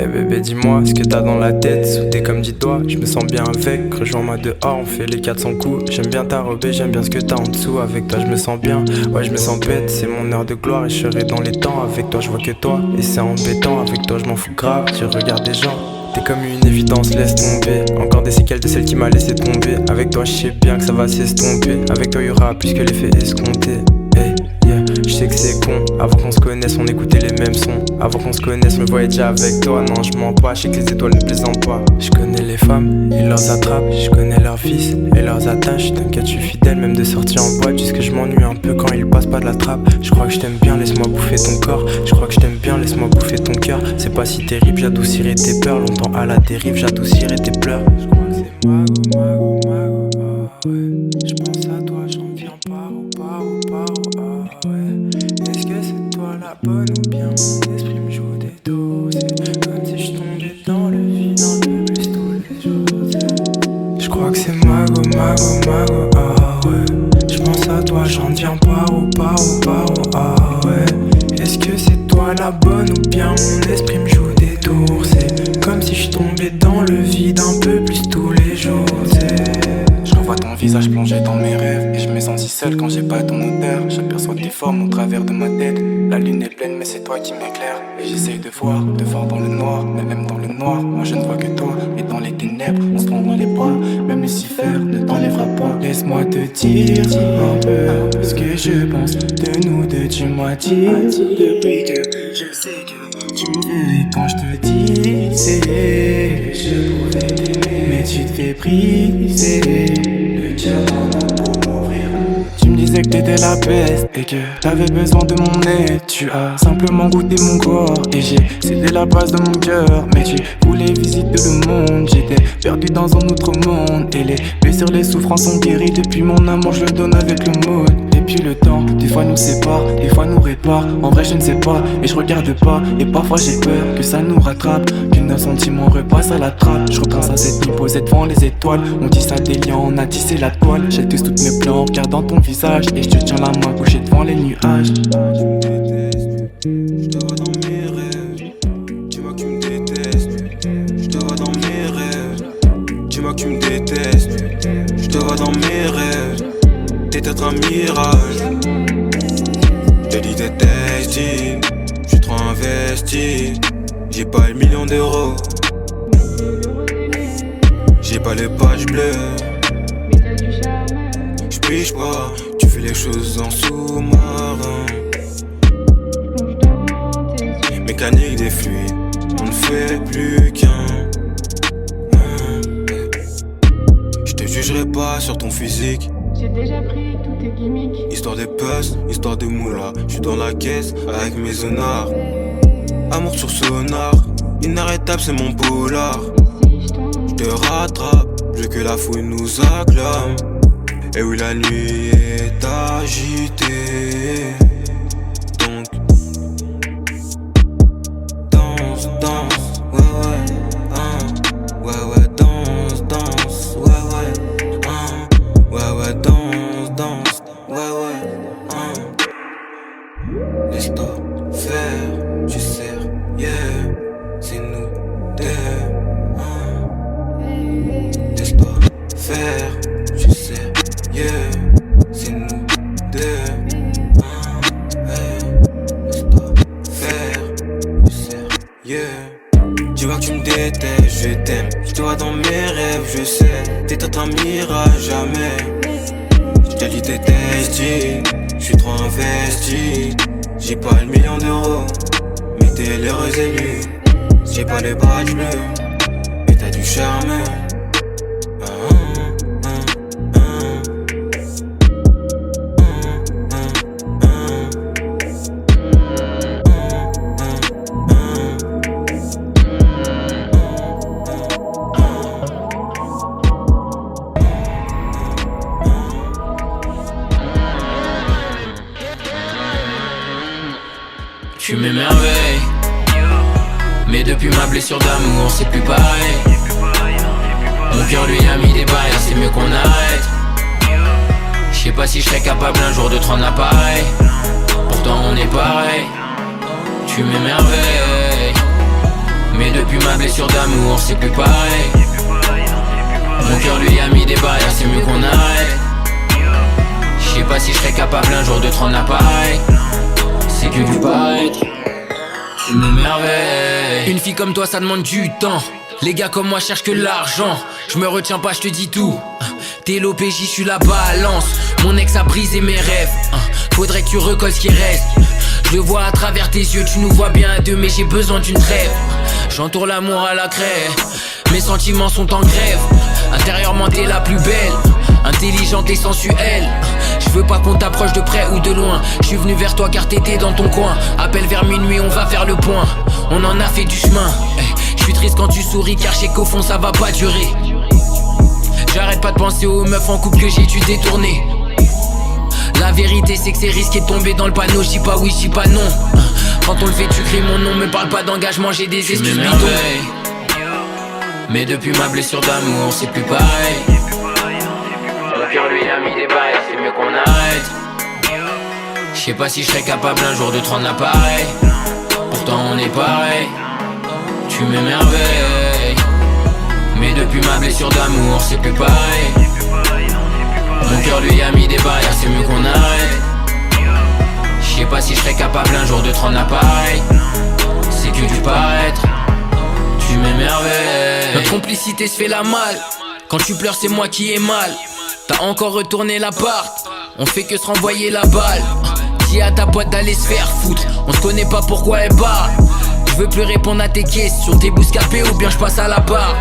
bébé dis-moi ce que t'as dans la tête. Soudé comme 10 doigts, je me sens bien avec. Rejoins-moi dehors, on fait les 400 coups. J'aime bien ta robe et j'aime bien ce que t'as en dessous. Avec toi je me sens bien, ouais je me sens bête. C'est mon heure de gloire et je serai dans les temps. Avec toi je vois que toi et c'est embêtant. Avec toi je m'en fous grave, tu regardes des gens. T'es comme une évidence, laisse tomber. Encore des séquelles de celle qui m'a laissé tomber. Avec toi je sais bien que ça va s'estomper. Avec toi y'aura plus que l'effet escompté. Hey, yeah, je sais que c'est con. Avant qu'on se connaisse on écoutait les mêmes sons. Avant qu'on se connaisse je me voyais déjà avec toi. Non je mens pas, je sais que les étoiles ne plaisantent pas. Je connais les femmes, ils leurs attrapent. Je connais leurs vices et leurs attaches. T'inquiète je suis fidèle même de sortie en boîte. Jusque je m'ennuie un peu quand ils passent pas de la trappe. Je crois que je t'aime bien, laisse-moi bouffer ton corps. Je crois que je t'aime bien, laisse-moi bouffer ton cœur. C'est pas si terrible, j'adoucirai tes peurs. Longtemps à la dérive, j'adoucirai tes pleurs. Je crois que c'est mago, ouais. Je pense à toi, j'en viens ah ouais. Est-ce que c'est toi la bonne ou bien mon esprit me joue des dos? C'est comme si je tombais dans le vide un peu plus tous les jours. Je crois que c'est mago, ah ouais. Je pense à toi, j'en viens ah ouais. Est-ce que c'est toi la bonne ou bien mon esprit me joue des tours? C'est comme si je tombais dans le vide un peu plus tous les jours. Je revois ton visage plongé dans mes rêves et je me sens si seul quand j'ai pas ton odeur. J'aperçois tes formes au travers de ma tête. La lune est pleine mais c'est toi qui m'éclaire. Et j'essaye de voir dans le noir. Mais même dans le noir, moi je ne vois que toi. Et dans les ténèbres, on se prend dans les bras. Même Lucifer ne t'enlèvera pas. Laisse-moi te dire un peu ce que je pense de nous deux. Tu m'as dit depuis que je sais que tu me veux. Et quand je te disais que je pouvais t'aimer, mais tu te fais briser le cœur pour m'ouvrir. Tu me disais que t'étais la peste et que t'avais besoin de mon aide. Tu as simplement goûté mon corps et j'ai cédé la base de mon cœur. Mais tu voulais visiter le monde. J'étais perdu dans un autre monde et les blessures, les souffrances sont guéries. Depuis mon amour je le donne avec le mode. Et puis le temps, des fois nous sépare, des fois nous répare. En vrai je ne sais pas et je regarde pas. Et parfois j'ai peur que ça nous rattrape, que nos sentiments repassent à la trappe. Je repense à cette nuit posée devant les étoiles. On tisse des liens, on a tissé la toile. J'étais toutes mes plans en regardant ton visage. Et je te tiens la main couchée devant les nuages. Je te vois dans mes rêves. Dis-moi que tu me détestes. Je te vois dans mes rêves. Dis-moi que tu me détestes. Je te vois dans mes rêves. T'es peut-être un mirage. Je te dis t'es testy. Je suis trop investi. J'ai pas le million d'euros. J'ai pas les pages bleues. J'piche pas. Tu fais les choses en sous-marin. Mécanique des fluides, on ne fait plus qu'un. Je te jugerai pas sur ton physique. J'ai déjà pris tous tes gimmicks. Histoire de puzzles, histoire de moula. J'suis dans la caisse avec mes honnards. Amour sur sonar, inarrêtable c'est mon polar. J'te rattrape, je veux que la fouille nous acclame. Et oui la nuit est agitée. Donc danse, danse, ouais ouais, hein. Ouais ouais, danse, danse, ouais ouais, hein. Ouais ouais, danse, danse, ouais ouais, hein. Laisse-toi faire, tu sais, yeah, c'est nous deux, hein. Laisse-toi faire, tu sais, yeah, c'est nous deux, hein. Hey, laisse-toi faire, tu sais, yeah. Dis-moi que tu me détestes, je t'aime. Je te vois dans mes rêves, je sais. T'es tout un mirage, jamais. Je te dis t'es testy. Je suis trop investi. J'ai pas le million d'euros, mais t'es l'heureuse élue. J'ai pas les badges bleus, mais t'as du charme. Tu m'émerveilles, mais depuis ma blessure d'amour c'est plus pareil. Mon cœur lui a mis des barrières, c'est mieux qu'on arrête. Je sais pas si je serais capable un jour de te rendre l'appareil. Pourtant on est pareil. Tu m'émerveilles, Mais depuis ma blessure d'amour, c'est plus pareil. Mon cœur lui a mis des barrières, c'est mieux qu'on arrête. Je sais pas si je serais capable un jour de te rendre l'appareil. C'est que du paraître, tu m'émerveilles. Une fille comme toi, ça demande du temps. Les gars comme moi cherchent que l'argent. Je me retiens pas, je te dis tout. T'es l'OPJ, je suis la balance. Mon ex a brisé mes rêves. Faudrait que tu recolles ce qui reste. Je le vois à travers tes yeux, tu nous vois bien à deux, mais j'ai besoin d'une trêve. J'entoure l'amour à la craie. Mes sentiments sont en grève. Intérieurement t'es la plus belle, intelligente et sensuelle. Je veux pas qu'on t'approche de près ou de loin. Je suis venu vers toi car t'étais dans ton coin. Appelle vers minuit, on va faire le point. On en a fait du chemin. Je suis triste quand tu souris car je sais qu'au fond ça va pas durer. J'arrête pas de penser aux meufs en couple que j'ai dû détourner. La vérité c'est que c'est risqué de tomber dans le panneau. Je dis pas oui, je dis pas non. Quand on le fait tu cries mon nom. Me parle pas d'engagement, j'ai des excuses bidons. Mais depuis ma blessure d'amour c'est plus pareil. Mon cœur lui a mis des barrières, c'est mieux qu'on arrête. Je sais pas si je serais capable un jour de te rendre l'appareil. Pourtant on est pareil. Tu m'émerveilles. Mais depuis ma blessure d'amour c'est plus pareil. Mon cœur lui a mis des barrières, c'est mieux qu'on arrête. Je sais pas si je serais capable un jour de te rendre l'appareil. C'est que du paraître, tu m'émerveilles. Notre complicité se fait la malle. Quand tu pleures c'est moi qui ai mal. T'as encore retourné l'appart. On fait que se renvoyer la balle. Dis à ta pote d'aller se faire foutre. On se connaît pas pourquoi elle parle. Je veux plus répondre à tes questions. T'es bouscapé ou bien je passe à la barre.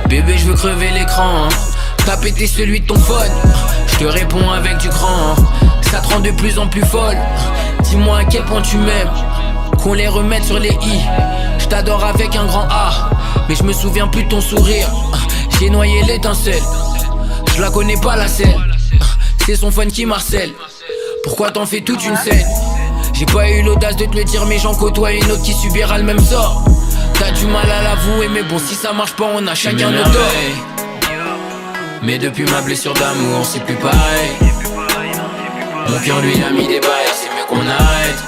Bébé je veux crever l'écran. T'as pété celui de ton phone. Je te réponds avec du grand. Ça te rend de plus en plus folle. Dis-moi à quel point tu m'aimes. Qu'on les remette sur les i. Je t'adore avec un grand A. Mais je me souviens plus de ton sourire. J'ai noyé l'étincelle. Je la connais pas la scène. C'est son fun qui marcelle. Pourquoi t'en fais toute une scène? J'ai pas eu l'audace de te le dire, mais j'en côtoie une autre qui subira le même sort. T'as du mal à l'avouer, mais bon si ça marche pas on a chacun nos torts. Mais depuis ma blessure d'amour c'est plus pareil. Mon cœur lui a mis des barrières, c'est mieux qu'on arrête.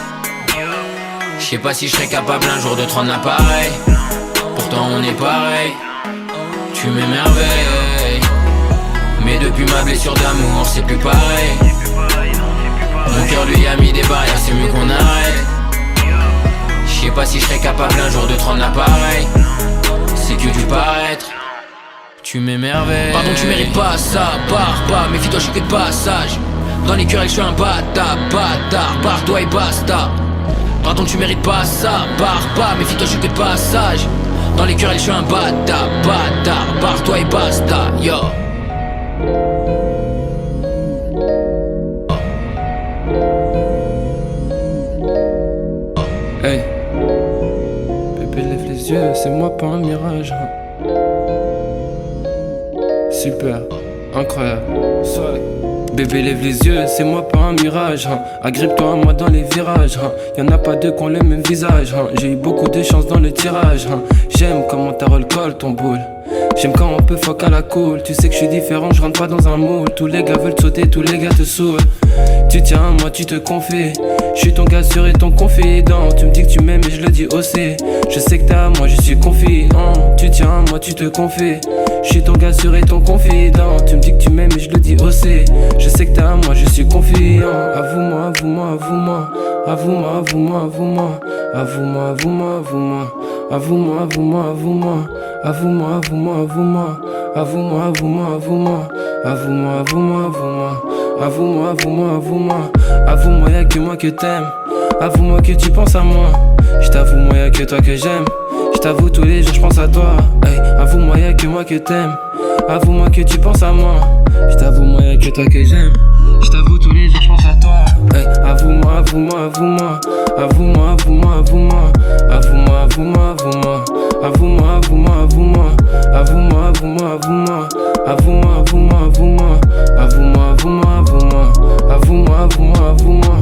Je sais pas si je serais capable un jour de te rendre l'appareil. Pourtant on est pareil. Tu m'émerveilles. Mais depuis ma blessure d'amour c'est plus pareil. Mon cœur lui a mis des barrières, c'est mieux qu'on arrête. Je sais pas si je serais capable un jour de te rendre l'appareil. C'est que du paraître, tu m'émerveilles. Pardon tu mérites pas ça, pars pas. Méfie-toi je suis que de passage. Dans les querelles je suis un bâtard. Pars-toi et basta. Pardon tu mérites pas ça, pars pas. Méfie-toi je suis que de passage. Dans les querelles je suis un bâtard. Pars-toi et basta, yo. Hey, bébé lève les yeux, c'est moi pas un mirage. Super, incroyable, swag. Bébé lève les yeux, c'est moi pas un mirage. Agrippe-toi à moi dans les virages. Y'en a pas deux qui ont le même visage. J'ai eu beaucoup de chance dans le tirage. J'aime comment ta roll colle ton boule. J'aime quand on peut fuck à la cool. Tu sais que je suis différent, je rentre pas dans un moule. Tous les gars veulent te sauter, tous les gars te saoulent. Tu tiens à moi, tu te confies. Je suis ton gars sûr et ton confident. Tu me dis que tu m'aimes et je le dis aussi. Je sais que t'es à moi, je suis confiant. Tu tiens à moi, tu te confies. Je suis ton gars sûr et ton confident. Tu me dis que tu m'aimes et je le dis aussi. Je sais que t'es à moi, je suis confiant. Avoue-moi, avoue-moi, avoue-moi. Avoue-moi, avoue-moi, avoue-moi. Avoue-moi, avoue-moi, avoue-moi. Avoue-moi, avoue-moi, avoue-moi. Avoue-moi, avoue-moi, avoue-moi. Avoue-moi, avoue-moi, avoue-moi. Avoue-moi, avoue-moi, avoue-moi. Avoue-moi, avoue-moi, avoue-moi. Avoue-moi, y'a que moi que t'aimes. Avoue-moi que tu penses à moi. J't'avoue, moi y'a que toi que j'aime. J't'avoue tous les jours j'pense à toi. Hey, avoue-moi y'a que moi que t'aimes. Avoue-moi que tu penses à moi. J't'avoue, moi y'a que toi que j'aime. J't'avoue tous les jours j'pense à toi. Hey, avoue-moi, avoue-moi, avoue-moi. Avoue-moi, avoue-moi, avoue-moi. Avoue-moi, avoue-moi, avoue-moi. Avoue-moi, avoue-moi, avoue-moi. Avoue-moi, avoue-moi, avoue-moi. Avoue-moi, avoue-moi, avoue-moi. Avoue-moi, avoue-moi, avoue-moi. Avoue-moi, avoue-moi, avoue-moi.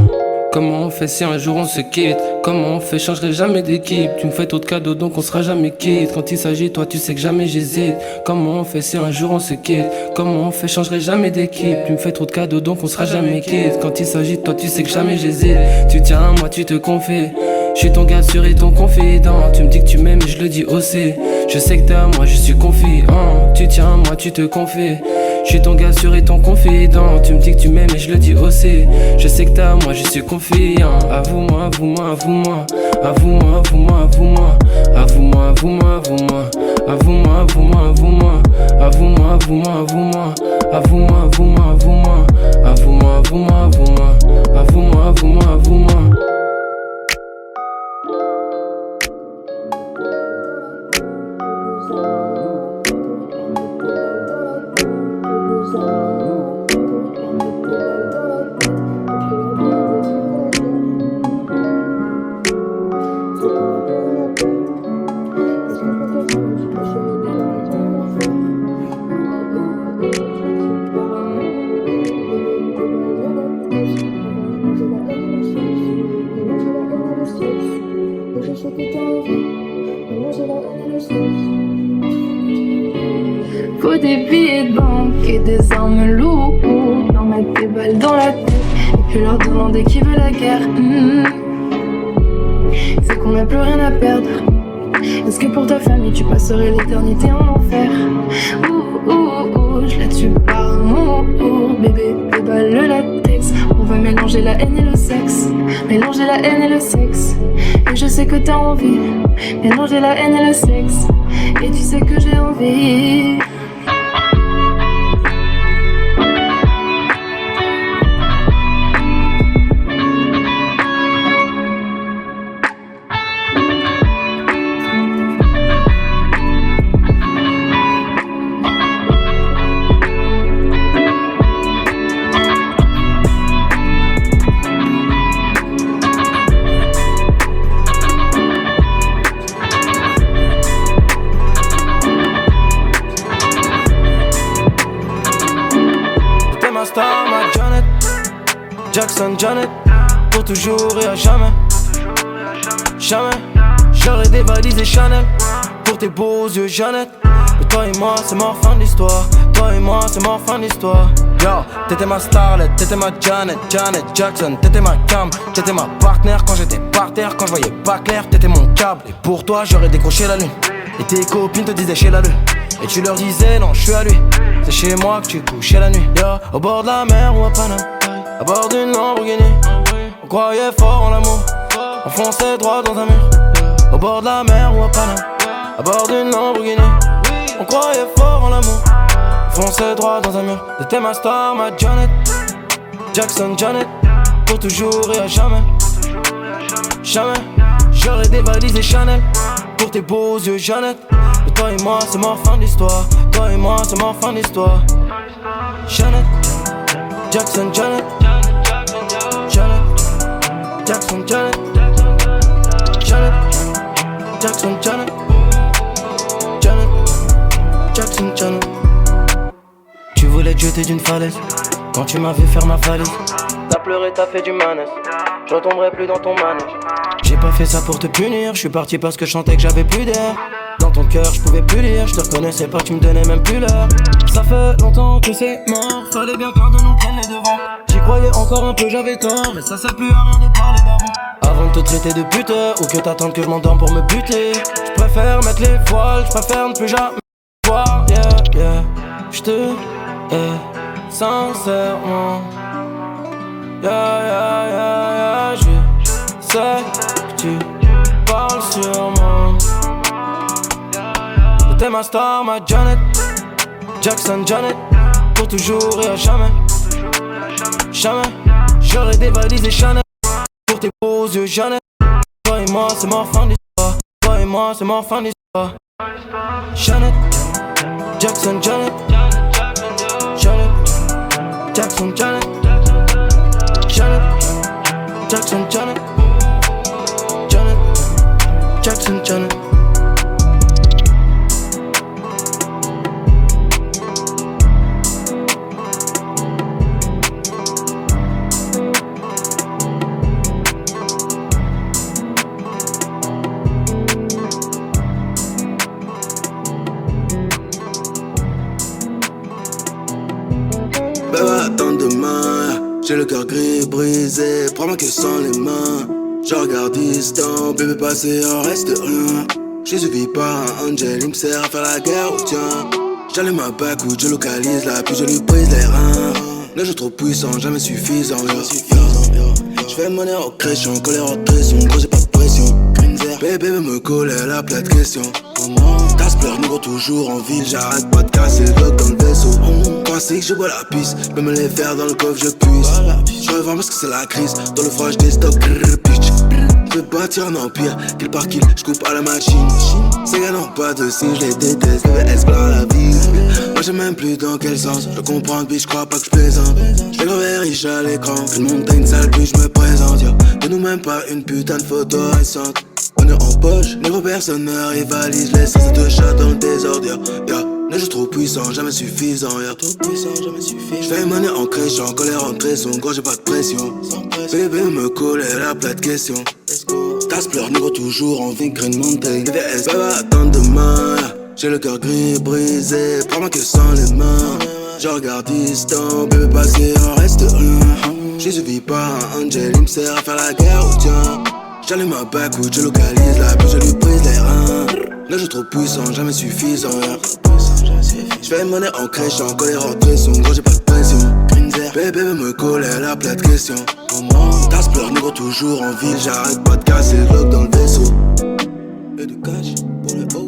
Comment on fait si un jour on se quitte? Comment on fait, changerai jamais d'équipe. Tu me fais trop de cadeaux donc on sera jamais quitte. Quand il s'agit de toi tu sais que jamais j'hésite. Comment on fait si un jour on se quitte? Comment on fait, changerai jamais d'équipe. Tu me fais trop de cadeaux donc on sera jamais quitte. Quand il s'agit de toi tu sais que jamais j'hésite. Tu tiens à moi, tu te confies. Je suis ton gars sûr et ton confident. Tu me dis que tu m'aimes et je je le dis aussi. Je sais que t'es à moi, je suis confiant. Tu tiens à moi, tu te confies. Je suis ton gars sûr et ton confident. Tu me dis que tu m'aimes et je le dis aussi. Je sais que t'es à moi, je suis confiant. Avoue-moi, avoue-moi, avoue-moi. Avoue-moi, avoue-moi, avoue-moi. Avoue-moi, avoue-moi, avoue-moi. Avoue-moi, avoue-moi, avoue-moi. Avoue-moi, avoue-moi, avoue-moi. Avoue-moi, avoue-moi, avoue-moi. Avoue-moi, avoue-moi, avoue-moi. Avoue-moi, avoue-moi, avoue-moi. Faut des billets de banque et des armes lourdes. Leur mettre des balles dans la tête et puis leur demander qui veut la guerre. C'est qu'on n'a plus rien à perdre. Est-ce que pour ta famille tu passerais l'éternité en enfer? Je la tue par amour. Bébé, déballe le latex. On va mélanger la haine et le sexe. Mélanger la haine et le sexe. Et je sais que t'as envie. Mélanger la haine et le sexe. Et tu sais que j'ai envie. Jackson, Janet, pour toujours et à jamais. Jamais, j'aurais dévalisé Chanel pour tes beaux yeux, Jeannette. Mais toi et moi, c'est mort, fin de l'histoire. Toi et moi, c'est mort, fin de l'histoire. Yo, t'étais ma starlet, t'étais ma Janet, Janet Jackson, t'étais ma cam, t'étais ma partenaire quand j'étais par terre, quand je voyais pas clair, t'étais mon câble. Et pour toi, j'aurais décroché la lune. Et tes copines te disaient chez la lune. Et tu leur disais non, je suis à lui. C'est chez moi que tu couchais la nuit. Yo, au bord de la mer ou à Panama, à bord d'une Lamborghini. On croyait fort en l'amour, on fonçait droit dans un mur. Au bord de la mer ou à Panama, à bord d'une Lamborghini. On croyait fort en l'amour, on fonçait droit dans un mur. T'étais ma star, ma Janet, Jackson Janet, pour toujours et à jamais. Jamais, j'aurais dévalisé Chanel pour tes beaux yeux, Jeannette. Mais toi et moi, c'est mort, fin de l'histoire. Toi et moi, c'est mort, fin de l'histoire. Janet, Jackson Janet, Janet, Jackson Janet, Janet, Jackson Janet, Janet, Jackson Janet. Tu voulais te jeter d'une falaise quand tu m'as vu faire ma valise. T'as pleuré, t'as fait du manège. Je retomberai plus dans ton manège. J'ai pas fait ça pour te punir. Je suis parti parce que je sentais que j'avais plus d'air. Dans ton cœur, je pouvais plus lire. Je te reconnaissais pas, tu me donnais même plus l'heure. Ça fait longtemps que c'est mort. Fallait bien qu'un de nous prenne les devants. J'y croyais encore un peu, j'avais tort. Mais ça sert plus à rien de parler d'avant. Avant de te traiter de puteur ou que t'attendes que je m'endorme pour me buter. Je préfère mettre les voiles, je préfère ne plus jamais voir. Yeah, yeah. Je te hais sincèrement. Yeah, yeah, yeah, yeah. Je sais que tu parles sûrement. T'es ma star, ma Janet, Jackson Janet, pour toujours et à jamais. Jamais, j'aurais dévalisé Chanel pour tes beaux yeux, Jeannette. Toi et moi, c'est mort, fin de l'histoire. Toi et moi, c'est mort, fin de l'histoire. Janet, Jackson Janet, Janet, Jackson Janet, Janet, Jackson Janet, Janet, Jackson Janet. Attends demain, j'ai le cœur gris brisé, prends ma queue sans les mains. Je regarde distant, bébé passé, en reste rien. J'suis suivi par un angel, il me sert à faire la guerre, oh tiens. J'allume ma back ou je localise là, puis je lui brise les reins. Là je trop puissant, jamais suffisant, J'fais monnaie au création, colère en pression, gros j'ai pas de pression. Bébé me coller la plate question. Tasse pleure, négro toujours en ville, j'arrête pas de casser le bloc dans le vaisseau. Classique, je bois la pisse, peux me les faire dans le coffre, je puisse. Je revends parce que c'est la crise, dans le froid je déstocke, bitch. Je veux bâtir un empire, kill par kill, je coupe à la machine. Ces gars n'ont pas de signe, je les déteste, bébé explore la vie. Moi je sais même plus dans quel sens, je comprends que je crois pas que je plaisante. Je vais crever riche à l'écran, une montagne sale puis je me présente. De nous même pas une putain de photo récente. On est en poche, négro personne ne rivalise, laisse ces deux chats dans le désordre, Là je suis trop puissant, jamais suffisant, J'fais monnaie en créchant, colère en tresson, gros j'ai pas de pression. Bébé me coller la plate question. Tasse pleure, négro toujours en vie, Green Mountain. VVS, va attendre demain, J'ai le cœur gris brisé, prends-moi que sans les mains. Je regarde distant, bébé passé en reste un. J'suis suivi par un angel, il me sert à faire la guerre, oh tiens. J'allume ma back ou je localise là, puis je lui brise les reins. Là je suis trop puissant, jamais suffisant, J'fais monnaie en crèche, en colère en pression, gros j'ai pas de pression. Bébé me coller la plate question. Tasse pleure, négro toujours en ville, j'arrête pas de casser le bloc dans le vaisseau. Et de cash pour le haut.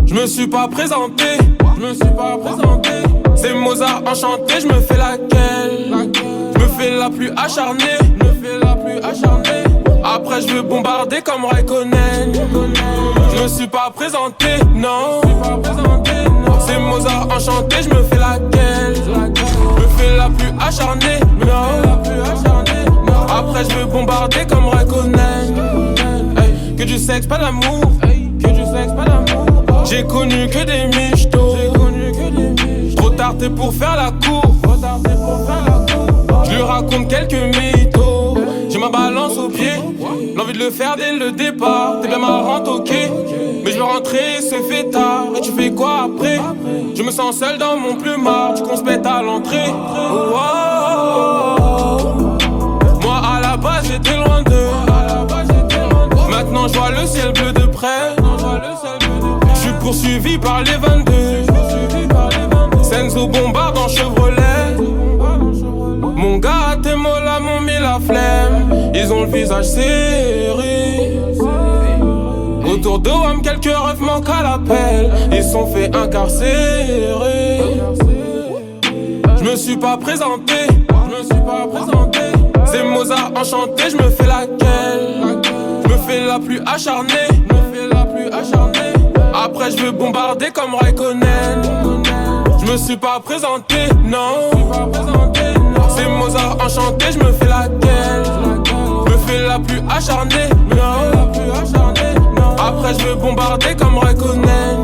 Je me suis pas présenté, C'est Mozart enchanté, je me fais laquelle. Je me fais la plus acharnée, Après je veux bombarder comme Raikkonen. Je me suis pas présenté, non. C'est Mozart enchanté, je me fais laquelle. Je me fais la plus acharnée, non. Après je veux bombarder comme Raikkonen. Hey, que du sexe, pas d'amour. J'ai connu que des michtos. Trop tard t'es pour faire la cour. Je lui raconte quelques mythos. J'ai ma balance au pied, l'envie de le faire dès le départ. T'es bien marrante, ok, mais je veux rentrer, ce fait tard. Et tu fais quoi après? Je me sens seul dans mon plumard. Tu conspectes à l'entrée. Oh, oh, oh. Moi à la base j'étais loin d'eux. Maintenant je vois le ciel bleu de près. Je suis poursuivi par les 22. Senzo bombarde en Chevrolet. Mon gars, tes mots là m'ont mis la flemme. Ils ont le visage serré. Autour de WAM, quelques rêves manquent à l'appel. Ils sont fait incarcérer. Je me suis pas présenté. C'est Mozart enchanté, je me fais laquelle. Je me fais la plus acharnée. Après je veux bombarder comme Raikkonen. Je me suis pas présenté, non. C'est Mozart enchanté, je me fais laquelle. Je me fais la plus acharnée, non. Après je veux bombarder comme Raikkonen.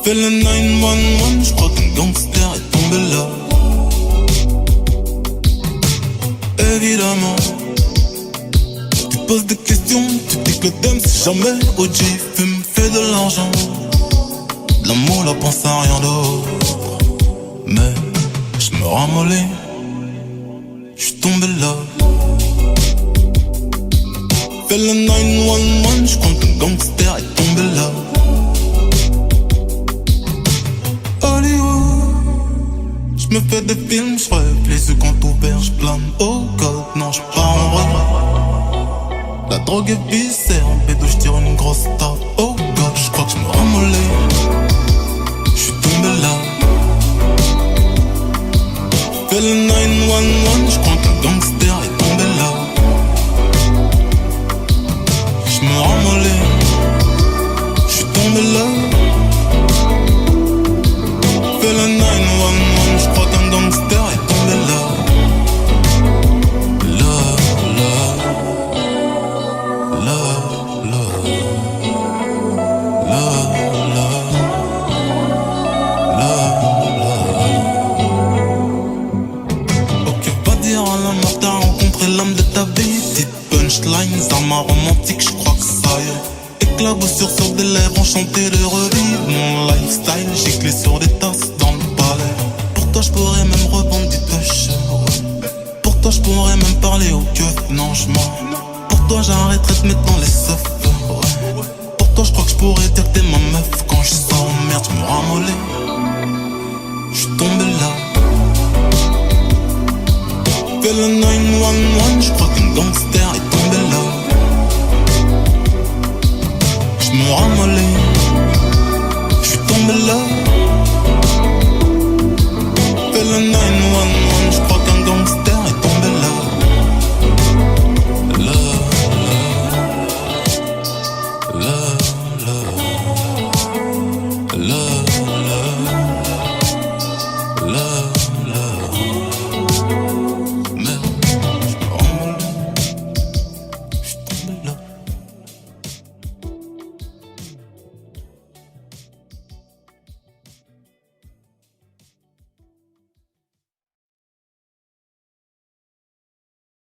Fais le 911, j'crois qu'un gangster est tombé là. Évidemment, tu poses des questions, tu dis que le thème c'est jamais OG. Fume, fais de l'argent, de l'amour, la pense à rien d'autre. Mais j'me ramollis, j'suis tombé là. Fais le 911, j'crois qu'un gangster est tombé là. Je me fais des films, je rêve, les yeux quand ouverts, je plane. Oh God, non, je pars en rêve. La drogue est viscère, en bédo, je tire une grosse tape. Oh God, je crois que je me ramollis. Je suis tombé là. Fais le 911, 911, je crois qu'un gangster est tombé là. Je me ramolais, je suis tombé là. Fais le 911, je crois qu'un gangster est tombé là. L'âme de ta vie, petite punchline, armes romantique, je crois que ça y est. Éclaboussure sur des lèvres, enchanté de revivre mon lifestyle, j'ai clé sur des tasses dans le palais. Pour toi je pourrais même revendre des touches, ouais. Pour toi je pourrais même parler au keuf, non je mens. Pour toi j'arrêterai de mettre dans les seufs, ouais. Pour toi je crois que je pourrais dire que t'es ma meuf. Quand je sors en merde, je me ramolais, je suis tombé là. Fais le 911, je crois qu'un gangster est tombé là. Je me ramolais,